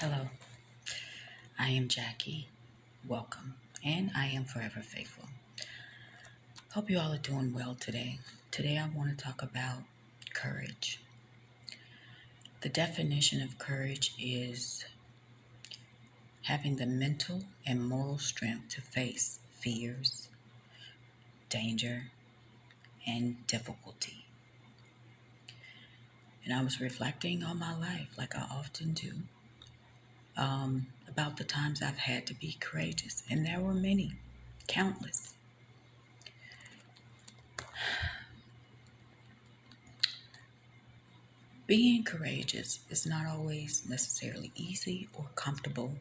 Hello, I am Jackie. Welcome, and I am forever faithful. Hope you all are doing well today. Today, I want to talk about courage. The definition of courage is having the mental and moral strength to face fears, danger, and difficulty. And I was reflecting on my life, like I often do, about the times I've had to be courageous, and there were many, countless. Being courageous is not always necessarily easy or comfortable,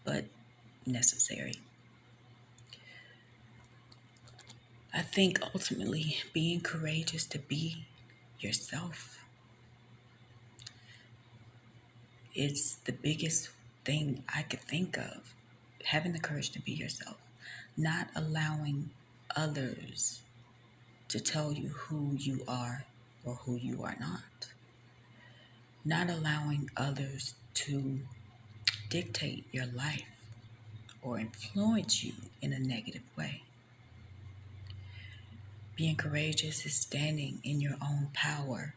but necessary. I think ultimately being courageous to be yourself is the biggest thing I could think of. Having the courage to be yourself, not allowing others to tell you who you are or who you are not allowing others to dictate your life or influence you in a negative way. Being courageous is standing in your own power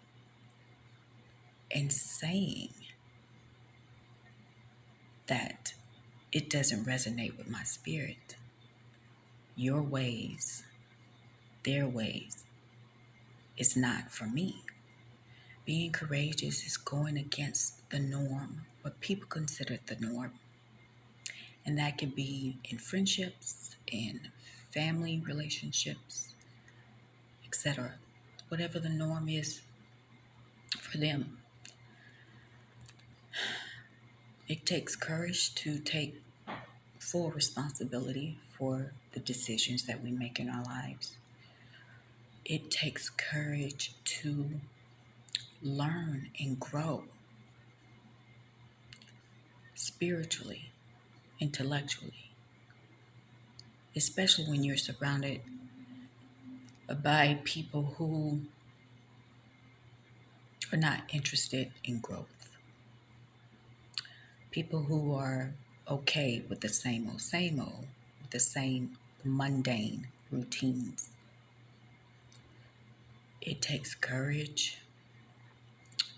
and saying that it doesn't resonate with my spirit. Your ways, their ways, is not for me. Being courageous is going against the norm, what people consider the norm. And that can be in friendships, in family relationships, etc. Whatever the norm is for them. It takes courage to take full responsibility for the decisions that we make in our lives. It takes courage to learn and grow spiritually, intellectually, especially when you're surrounded by people who are not interested in growth, people who are okay with the same old, with the same mundane routines. It takes courage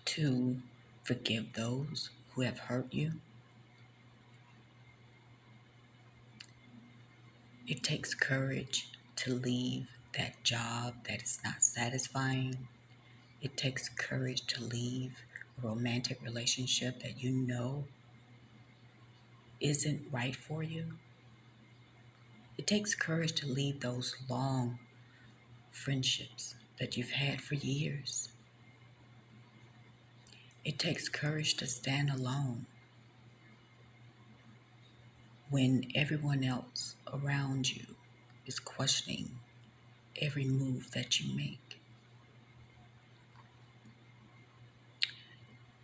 to forgive those who have hurt you. It takes courage to leave that job that is not satisfying. It takes courage to leave a romantic relationship that you know isn't right for you. It takes courage to leave those long friendships that you've had for years. It takes courage to stand alone when everyone else around you is questioning every move that you make.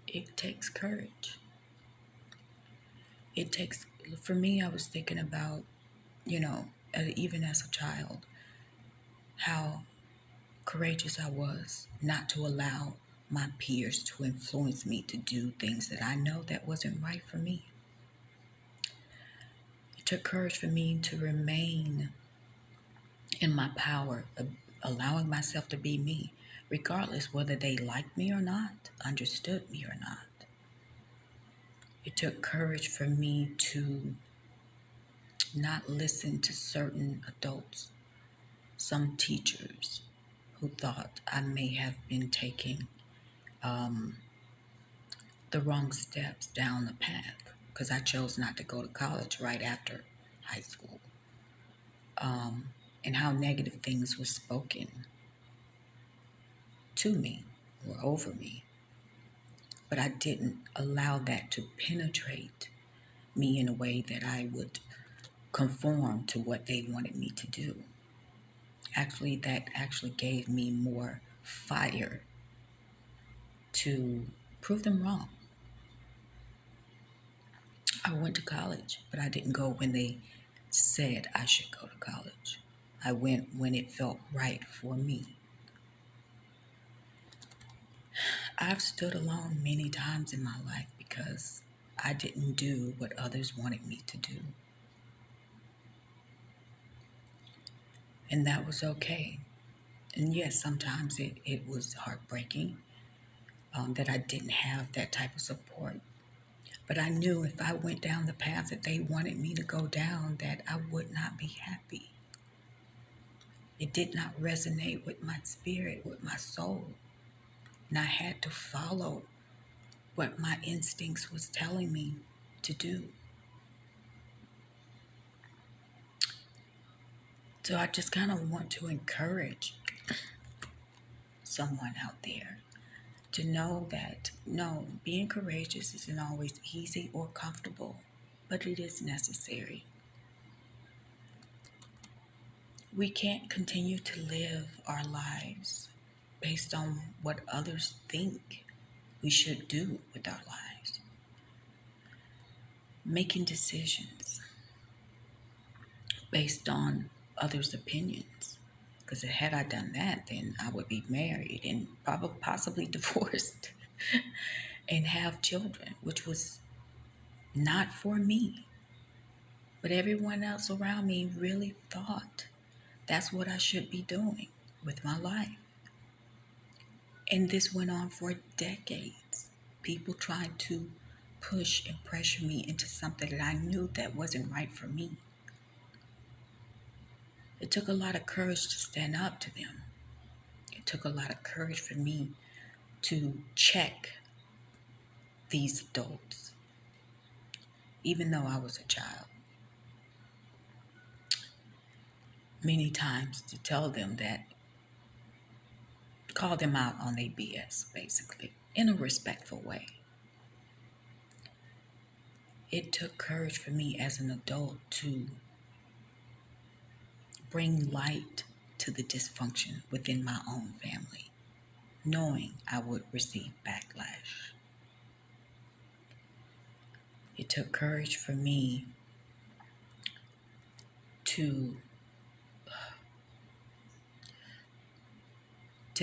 It takes courage. It takes, for me, I was thinking about, even as a child, how courageous I was not to allow my peers to influence me to do things that I know that wasn't right for me. It took courage for me to remain in my power of allowing myself to be me, regardless whether they liked me or not, understood me or not. It took courage for me to not listen to certain adults, some teachers who thought I may have been taking the wrong steps down the path because I chose not to go to college right after high school, and how negative things were spoken to me or over me. But I didn't allow that to penetrate me in a way that I would conform to what they wanted me to do. Actually, that actually gave me more fire to prove them wrong. I went to college, but I didn't go when they said I should go to college. I went when it felt right for me. I've stood alone many times in my life because I didn't do what others wanted me to do. And that was okay. And yes, sometimes it was heartbreaking that I didn't have that type of support. But I knew if I went down the path that they wanted me to go down, that I would not be happy. It did not resonate with my spirit, with my soul. And I had to follow what my instincts was telling me to do. So I just kind of want to encourage someone out there to know that no, being courageous isn't always easy or comfortable, but it is necessary. We can't continue to live our lives based on what others think we should do with our lives. Making decisions based on others' opinions. Because had I done that, then I would be married and probably possibly divorced and have children, which was not for me. But everyone else around me really thought that's what I should be doing with my life. And this went on for decades. People tried to push and pressure me into something that I knew that wasn't right for me. It took a lot of courage to stand up to them. It took a lot of courage for me to check these adults, even though I was a child. Many times to tell them that, call them out on their BS, basically, in a respectful way. It took courage for me as an adult to bring light to the dysfunction within my own family, knowing I would receive backlash. It took courage for me to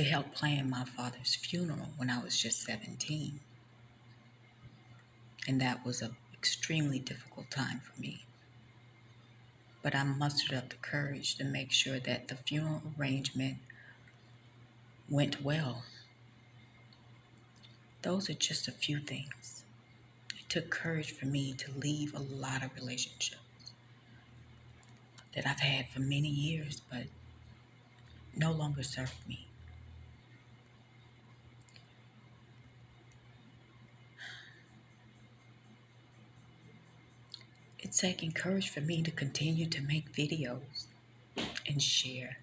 help plan my father's funeral when I was just 17. And that was an extremely difficult time for me. But I mustered up the courage to make sure that the funeral arrangement went well. Those are just a few things. It took courage for me to leave a lot of relationships that I've had for many years, but no longer serve me. It's taking courage for me to continue to make videos and share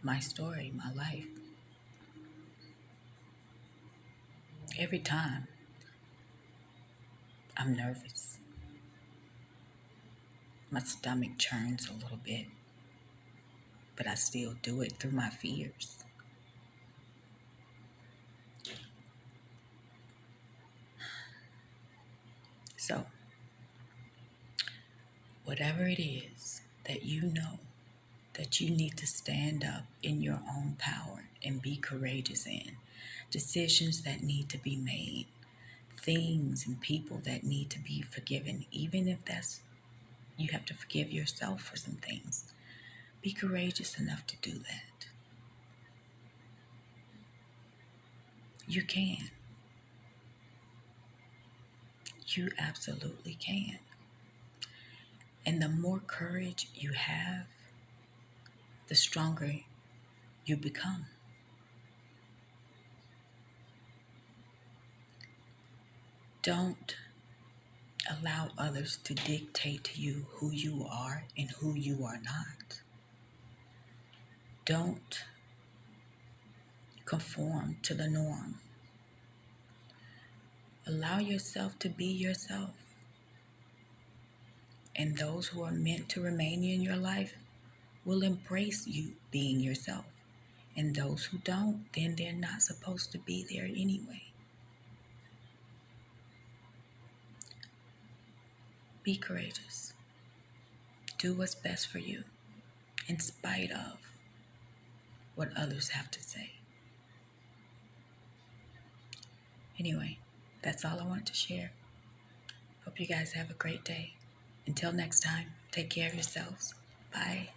my story, my life. Every time I'm nervous, my stomach churns a little bit, but I still do it through my fears. So, whatever it is that you know that you need to stand up in your own power and be courageous in, decisions that need to be made, things and people that need to be forgiven, even if that's you have to forgive yourself for some things. Be courageous enough to do that. You can. You absolutely can. And the more courage you have, the stronger you become. Don't allow others to dictate to you who you are and who you are not. Don't conform to the norm. Allow yourself to be yourself. And those who are meant to remain in your life will embrace you being yourself. And those who don't, then they're not supposed to be there anyway. Be courageous. Do what's best for you, in spite of what others have to say. Anyway, that's all I wanted to share. Hope you guys have a great day. Until next time, take care of yourselves. Bye.